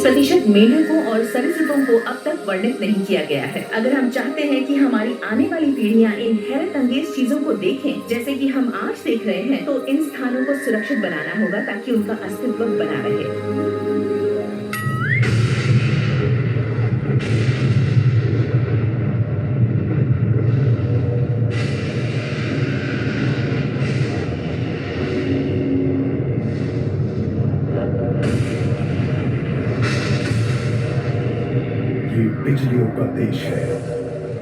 प्रतिशत मेंढकों और सरीसृपों को अब तक वर्णित नहीं किया गया है। अगर हम चाहते हैं कि हमारी आने वाली पीढ़ियां इन हैरत अंगेज चीजों को देखें, जैसे कि हम आज देख रहे हैं, तो इन स्थानों को सुरक्षित बनाना होगा ताकि उनका अस्तित्व बना रहे। ये बिजलियों का देश है।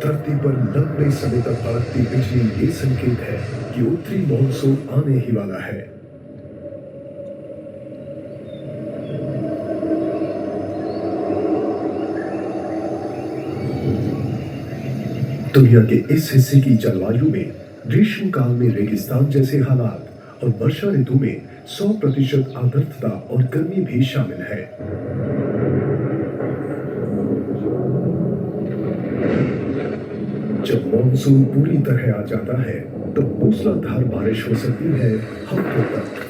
धरती पर लंबे समय तक बरसती बिजली ये संकेत है कि उत्तरी मॉनसून आने ही वाला है। दुनिया के इस हिस्से की जलवायु में ग्रीष्म काल में रेगिस्तान जैसे हालात और वर्षा ऋतु में 100% आर्द्रता और गर्मी भी शामिल है। जब मॉनसून पूरी तरह आ जाता है तो मूसलाधार बारिश हो सकती है हफ्तों तक।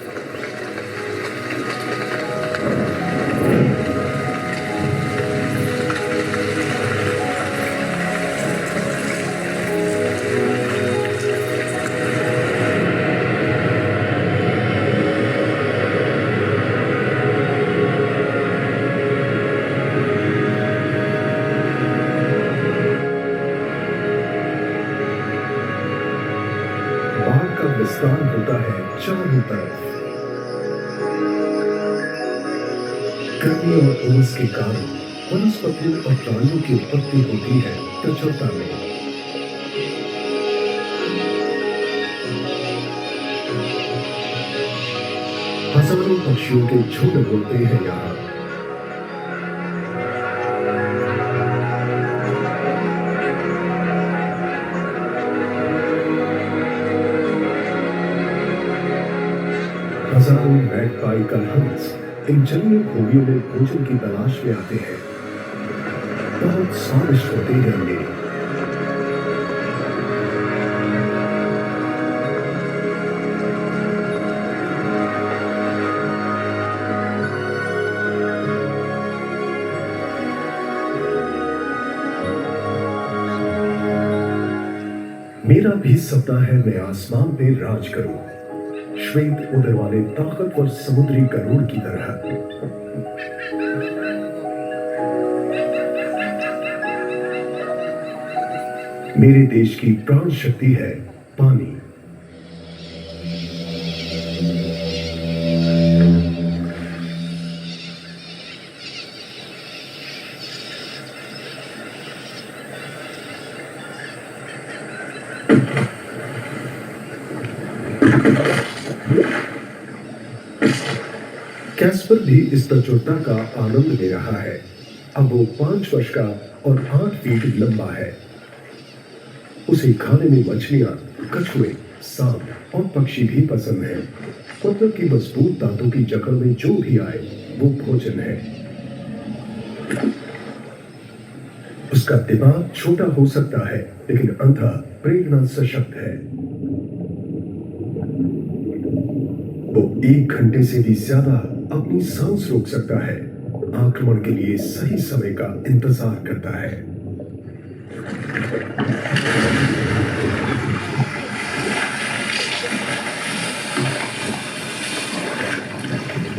बाढ़ का विस्तार होता है चारों तरफ। गर्मी और उमस के कारण वनस्पतियों और प्राणियों की उत्पत्ति होती है प्रचुरता में। हजारों पक्षियों के झुंड उड़ते हैं यहाँ। हजारों मैगपाई का हंस इन जंगली भूमियों में भोजन की तलाश में आते हैं। बहुत स्वादिष्ट होते हैं ये। मेरा भी सपना है मैं आसमान पे राज करूं, श्वेत उदर वाले ताकतवर समुद्री गरुड़ की तरह। मेरे देश की प्राण शक्ति है पानी। कैस्पर भी इस प्रचुरता का आनंद ले रहा है। अब वो 5 वर्ष का और 8 फीट लंबा है। उसे खाने में मछलियां, कछुए, सांप और पक्षी भी पसंद हैं। कुत्ते की मजबूत दांतों की जकड़ में जो भी आए वो भोजन है। उसका दिमाग छोटा हो सकता है लेकिन अंधा प्रेरणा सशक्त है। वो 1 घंटे से भी ज्यादा अपनी सांस रोक सकता है। आक्रमण के लिए सही समय का इंतजार करता है।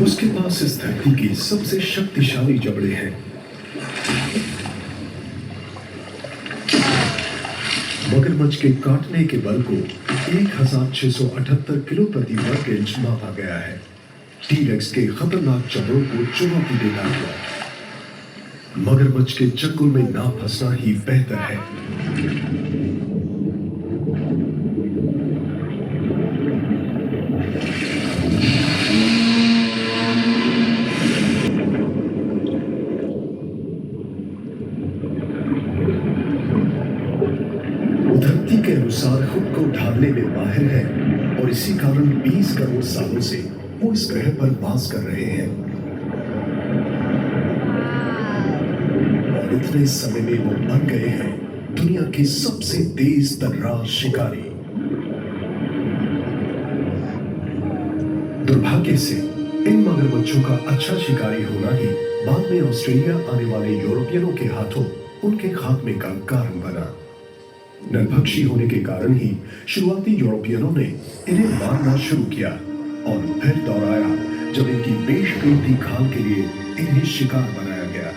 उसके पास इस धरती की सबसे शक्तिशाली जबड़े हैं। मगरमच्छ के काटने के बल को 1678 किलो प्रति वर्ग इंच मापा गया है। टीरेक्स के खतरनाक जबड़ों को चुनौती देता हुआ मगरमच्छ के चंगुल में ना फंसना ही बेहतर है। धरती के अनुसार खुद को ढालने में माहिर है और इसी कारण 20 करोड़ सालों से वो इस ग्रह पर वास कर रहे हैं। और इतने समय में वो बन गए हैं दुनिया के सबसे तेज तर्रार शिकारी। दुर्भाग्य से इन मगरमच्छों का अच्छा शिकारी होना ही बाद में ऑस्ट्रेलिया आने वाले यूरोपियनों के हाथों उनके खात्मे का कारण बना। नरभक्षी होने के कारण ही शुरुआती यूरोपियनों ने इन्हें मारना शुरू किया और फिर दौर आया जब इनकी बेशकीमती खाल के लिए इन्हें शिकार बनाया गया।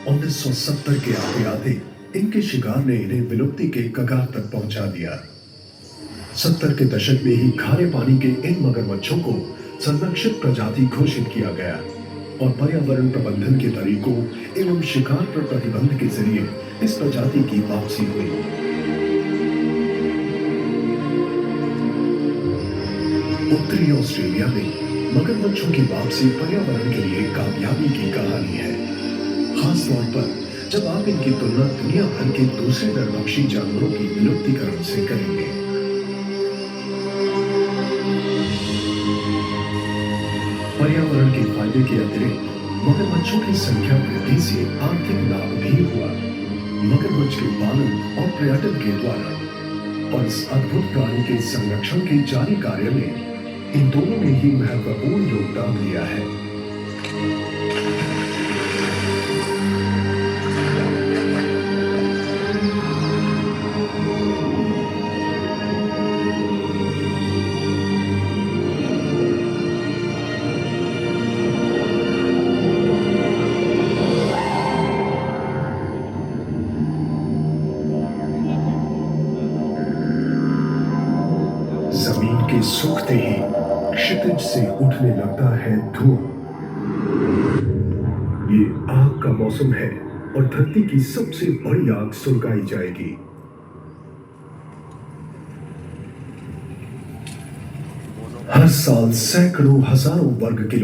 1970 के आते आते इनके शिकार ने इन्हें विलुप्ति के कगार तक पहुंचा दिया। 70 के दशक में ही खारे पानी के इन मगरमच्छों को संरक्षित प्रजाति घोषित किया गया और पर्यावरण प्रबंधन के तरीकों एवं शिकार पर प्रतिबंध के जरिए इस प्रजाति की वापसी हुई। उत्तरी ऑस्ट्रेलिया में मगरमच्छों की वापसी पर्यावरण के लिए कामयाबी की कहानी है, खास तौर पर जब आप इनकी तुलना दुनिया भर के दूसरे नरभक्षी जानवरों की विलुप्तीकरण से करेंगे। पर्यावरण के फायदे के अतिरिक्त मगरमच्छों की संख्या वृद्धि से आर्थिक लाभ भी हुआ। मगरमच्छ के पालन और पर्यटन के द्वारा और इस अद्भुत प्राणी के संरक्षण के जारी कार्य में इन दोनों ने ही महत्वपूर्ण योगदान दिया है। जमीन के सूखते ही क्षितिज से उठने लगता है धुआं। ये आग का मौसम है और धरती की सबसे बड़ी आग सुलगाई जाएगी। हर साल सैकड़ों हजारों वर्ग किलोमीटर